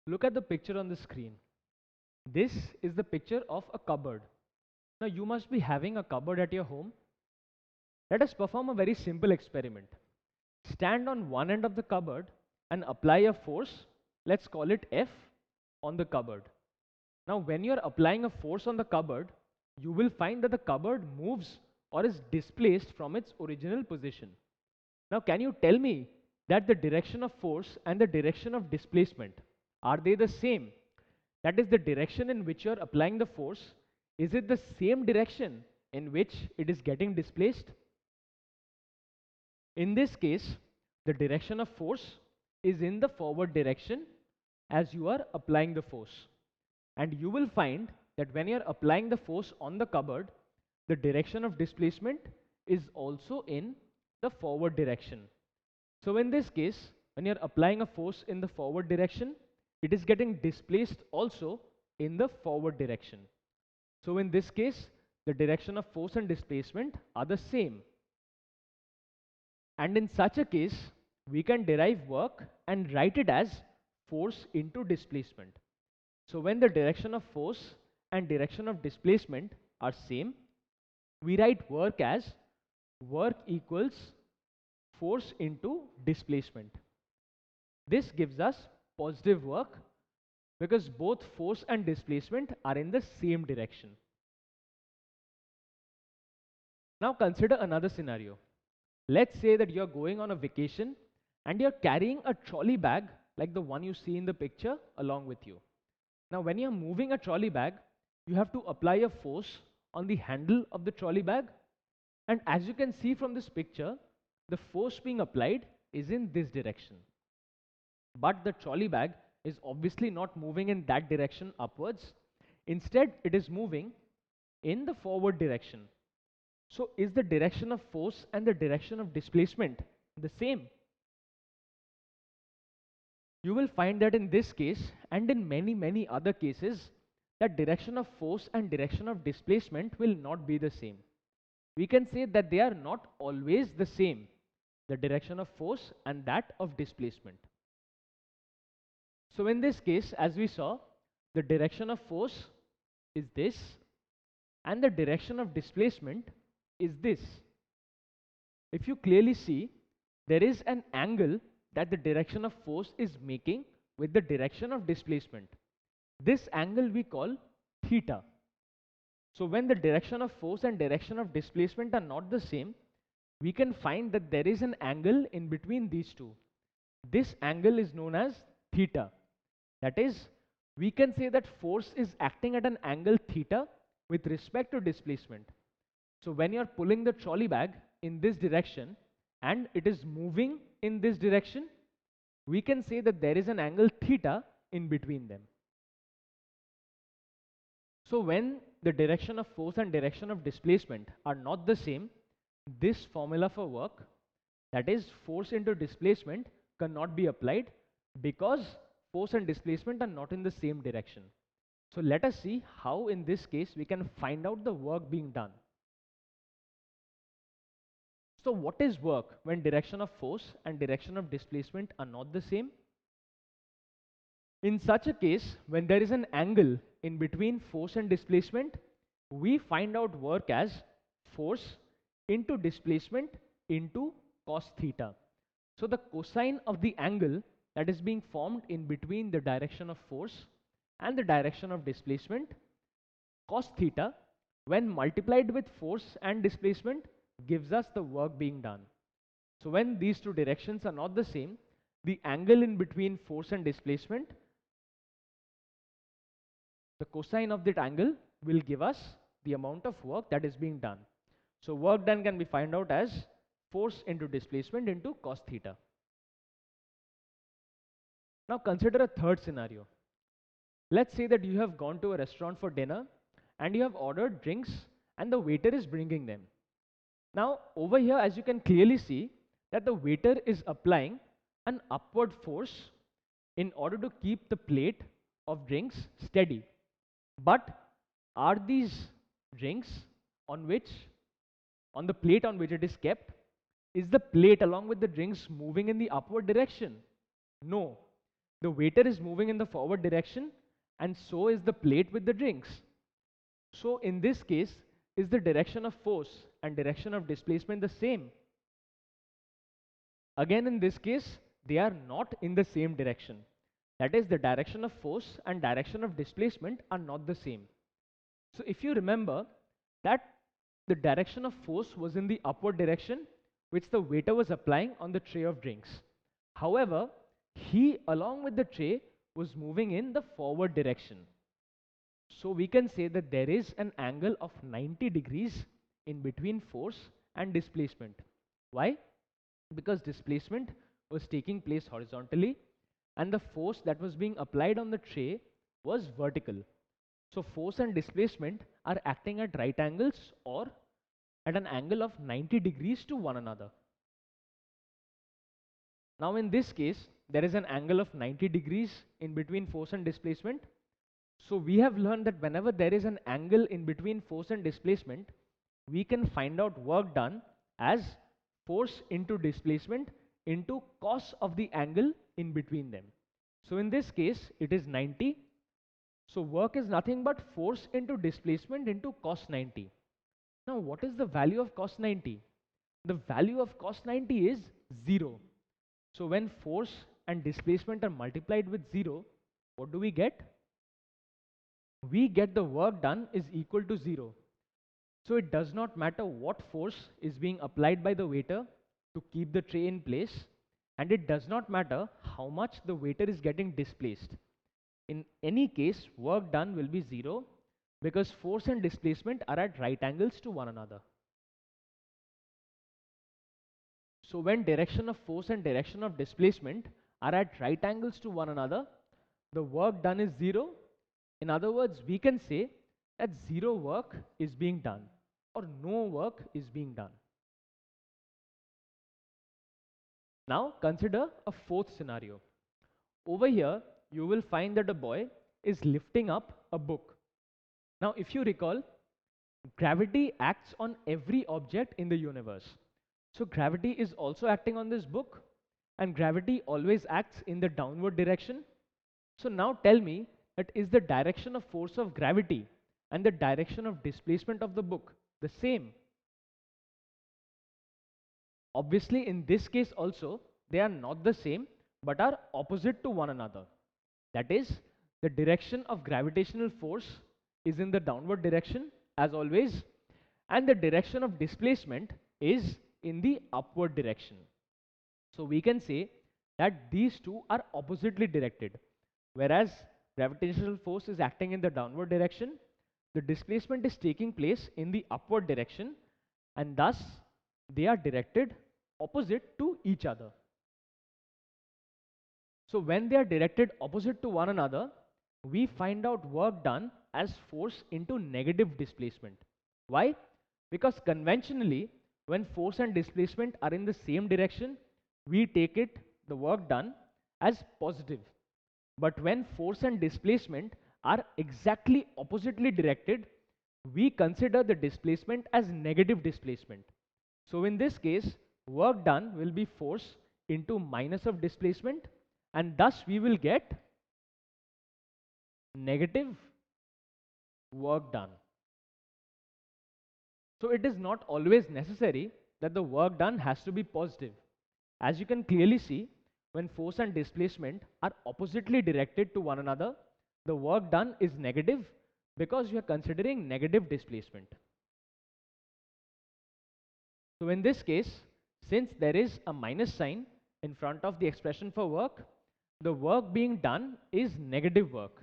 Look at the picture on the screen. This is the picture of a cupboard. Now you must be having a cupboard at your home. Let us perform a very simple experiment. Stand on one end of the cupboard and apply a force, let's call it F, on the cupboard. Now when you are applying a force on the cupboard, you will find that the cupboard moves or is displaced from its original position. Now can you tell me that the direction of force and the direction of displacement, are they the same? That is the direction in which you are applying the force. Is it the same direction in which it is getting displaced? In this case, the direction of force is in the forward direction as you are applying the force. And you will find that when you are applying the force on the cupboard, the direction of displacement is also in the forward direction. So in this case, when you are applying a force in the forward direction, it is getting displaced also in the forward direction. So in this case, the direction of force and displacement are the same. And in such a case, we can derive work and write it as force into displacement. So when the direction of force and direction of displacement are same, we write work as work equals force into displacement. This gives us positive work because both force and displacement are in the same direction. Now consider another scenario. Let's say that you're going on a vacation and you're carrying a trolley bag like the one you see in the picture along with you. Now when you're moving a trolley bag, you have to apply a force on the handle of the trolley bag, and as you can see from this picture, the force being applied is in this direction. But the trolley bag is obviously not moving in that direction upwards. Instead, it is moving in the forward direction. So is the direction of force and the direction of displacement the same? You will find that in this case and in many other cases, that direction of force and direction of displacement will not be the same. We can say that they are not always the same, the direction of force and that of displacement. So in this case, as we saw, the direction of force is this and the direction of displacement is this. If you clearly see, there is an angle that the direction of force is making with the direction of displacement. This angle we call theta. So when the direction of force and direction of displacement are not the same, we can find that there is an angle in between these two. This angle is known as theta. That is, we can say that force is acting at an angle theta with respect to displacement. So when you are pulling the trolley bag in this direction and it is moving in this direction, we can say that there is an angle theta in between them. So when the direction of force and direction of displacement are not the same, this formula for work, that is force into displacement, cannot be applied because force and displacement are not in the same direction. So let us see how in this case we can find out the work being done. So what is work when direction of force and direction of displacement are not the same? In such a case, when there is an angle in between force and displacement, we find out work as force into displacement into cos theta. So the cosine of the angle that is being formed in between the direction of force and the direction of displacement, cos theta, when multiplied with force and displacement, gives us the work being done. So when these two directions are not the same, the angle in between force and displacement, the cosine of that angle will give us the amount of work that is being done. So work done can be found out as force into displacement into cos theta. Now consider a third scenario. Let's say that you have gone to a restaurant for dinner and you have ordered drinks and the waiter is bringing them. Now over here, as you can clearly see, that the waiter is applying an upward force in order to keep the plate of drinks steady. But are these drinks on the plate on which it is kept, is the plate along with the drinks moving in the upward direction? No. The waiter is moving in the forward direction, and so is the plate with the drinks. So in this case, is the direction of force and direction of displacement the same? Again, in this case, they are not in the same direction. That is, the direction of force and direction of displacement are not the same. So if you remember that the direction of force was in the upward direction, which the waiter was applying on the tray of drinks. However, he, along with the tray, was moving in the forward direction. So we can say that there is an angle of 90 degrees in between force and displacement. Why? Because displacement was taking place horizontally and the force that was being applied on the tray was vertical. So force and displacement are acting at right angles or at an angle of 90 degrees to one another. Now in this case, there is an angle of 90 degrees in between force and displacement. So we have learned that whenever there is an angle in between force and displacement, we can find out work done as force into displacement into cos of the angle in between them. So in this case, it is 90. So work is nothing but force into displacement into cos 90. Now what is the value of cos 90? The value of cos 90 is 0. So when force and displacement are multiplied with 0, what do we get? We get the work done is equal to 0. So it does not matter what force is being applied by the waiter to keep the tray in place, and it does not matter how much the waiter is getting displaced. In any case, work done will be 0 because force and displacement are at right angles to one another. So when direction of force and direction of displacement are at right angles to one another, the work done is 0. In other words, we can say that 0 work is being done or no work is being done. Now consider a fourth scenario. Over here, you will find that a boy is lifting up a book. Now, if you recall, gravity acts on every object in the universe. So gravity is also acting on this book, and gravity always acts in the downward direction. So now tell me, that is the direction of force of gravity and the direction of displacement of the book the same? Obviously, in this case also, they are not the same, but are opposite to one another. That is, the direction of gravitational force is in the downward direction, as always, and the direction of displacement is in the upward direction. So we can say that these two are oppositely directed. Whereas gravitational force is acting in the downward direction, the displacement is taking place in the upward direction, and thus they are directed opposite to each other. So when they are directed opposite to one another, we find out work done as force into negative displacement. Why? Because conventionally, when force and displacement are in the same direction, we take it, the work done, as positive. But when force and displacement are exactly oppositely directed, we consider the displacement as negative displacement. So in this case, work done will be force into minus of displacement, and thus we will get negative work done. So it is not always necessary that the work done has to be positive. As you can clearly see, when force and displacement are oppositely directed to one another, the work done is negative because you are considering negative displacement. So in this case, since there is a minus sign in front of the expression for work, the work being done is negative work.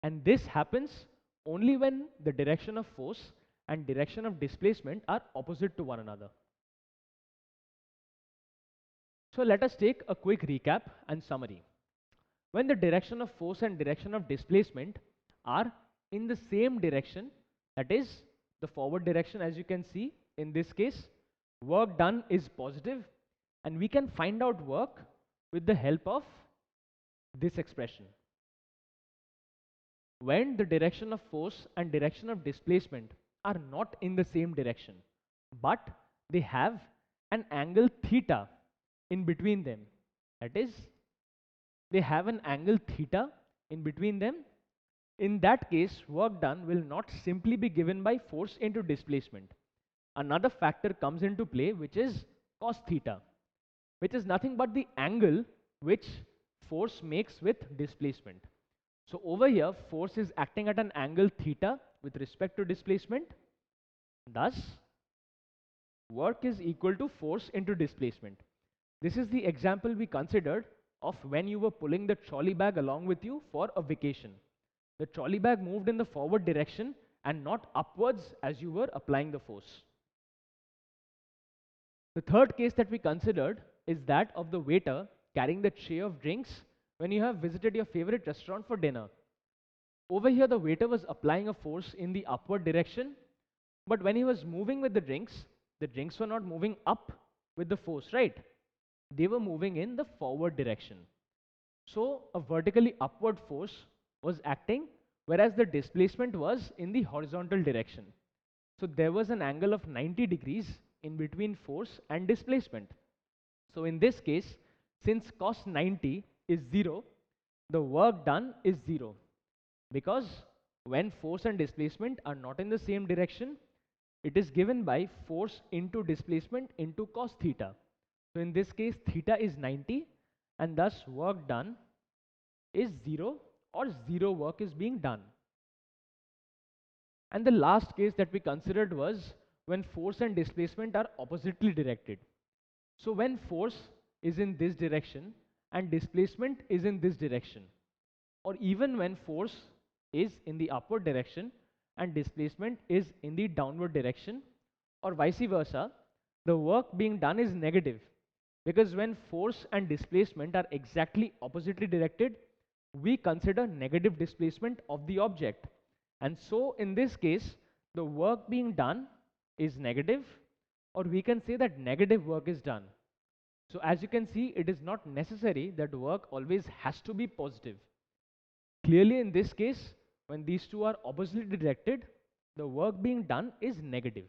And this happens only when the direction of force and direction of displacement are opposite to one another. So let us take a quick recap and summary. When the direction of force and direction of displacement are in the same direction, that is the forward direction, as you can see in this case, work done is positive, and we can find out work with the help of this expression. When the direction of force and direction of displacement are not in the same direction, but they have an angle theta in between them, that is they have an angle theta in between them, in that case, work done will not simply be given by force into displacement. Another factor comes into play, which is cos theta, which is nothing but the angle which force makes with displacement. So over here, force is acting at an angle theta with respect to displacement. Thus, work is equal to force into displacement. This is the example we considered of when you were pulling the trolley bag along with you for a vacation. The trolley bag moved in the forward direction and not upwards as you were applying the force. The third case that we considered is that of the waiter carrying the tray of drinks when you have visited your favorite restaurant for dinner. Over here, the waiter was applying a force in the upward direction, but when he was moving with the drinks were not moving up with the force, right? They were moving in the forward direction. So a vertically upward force was acting, whereas the displacement was in the horizontal direction. So there was an angle of 90 degrees in between force and displacement. So in this case, since cos 90 is 0, the work done is 0, because when force and displacement are not in the same direction, it is given by force into displacement into cos theta. So in this case, theta is 90, and thus work done is 0, or 0 work is being done. And the last case that we considered was when force and displacement are oppositely directed. So when force is in this direction and displacement is in this direction, or even when force is in the upward direction and displacement is in the downward direction, or vice versa, the work being done is negative, because when force and displacement are exactly oppositely directed, we consider negative displacement of the object. And so in this case, the work being done is negative, or we can say that negative work is done. So as you can see, it is not necessary that work always has to be positive. Clearly in this case, when these two are oppositely directed, the work being done is negative.